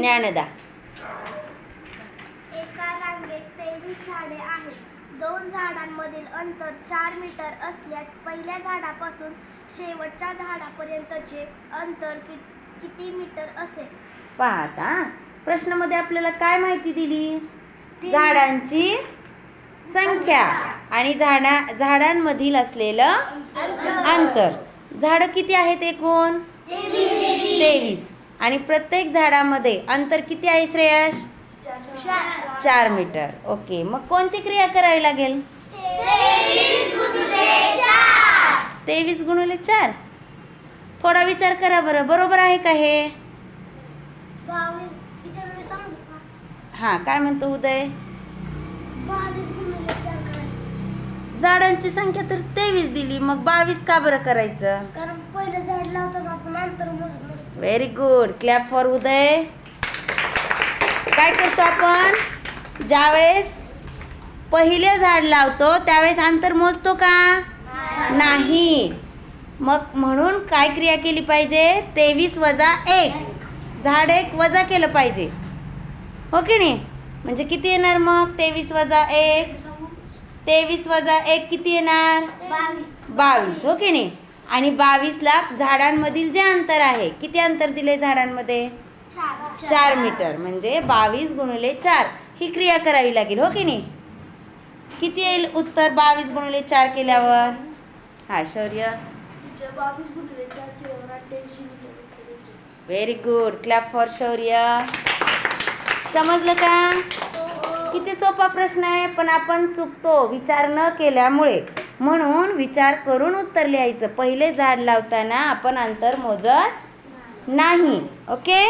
ज्ञानदा. एका रांगेत 23 झाडे आहेत. 2 झाडांमधील अंतर 4 मीटर असल्यास पहिल्या झाडापासून शेवटच्या झाडापर्यंतचे अंतर किती मीटर असेल? पहा आता प्रश्नामध्ये आपल्याला काय माहिती दिली? झाडांची संख्या आणि झाडांमधील असलेलं अंतर. झाडं किती आहेत एकूण? 23. आणि प्रत्येक झाडामध्ये अंतर किती आहे श्रेयश? 4 मीटर. ओके, मग कोणती क्रिया करावी लागेल? 23 गुणिले 4. थोडा विचार करा बरं, बरोबर आहे का हे? हां, काय म्हणतो उदय? झाडांची संख्या तर 23 दिली, मग 22 का बरं करायचं? कारण पहिलं झाड लावताना आपण अंतर मोजत नसतो. Very good. क्लॅप फॉर उदय. काय करतो आपण? ज्यावेळेस पहिले झाड लावतो त्यावेळेस अंतर मोजतो का? नाही. मग म्हणून काय क्रिया केली पाहिजे? 23 वजा 1. झाड एक वजा केलं पाहिजे, हो की नाही? म्हणजे किती येणार मग? 23 वजा 1. 23 वजा 1 किती येणार? 22, हो की नाही? आणि 22ला झाडांमधील जे अंतर आहे, किती अंतर दिले झाडांमध्ये? 4 मीटर. म्हणजे 22 गुणिले 4 ही क्रिया करावी लागेल, हो की नाही? किती येईल उत्तर 22 गुणिले 4 केल्यावर? हा शौर्य. 22 गुणिले 4 केल्यावर 88 metre. Very good. Clap for Shaurya. समजलं का? किती सोपा प्रश्न आहे, पण आपण चुकतो विचार न केल्यामुळे. म्हणून विचार करून उत्तर लिहायचं. पहिले झाड लावताना आपण अंतर मोजत नाही. ओके.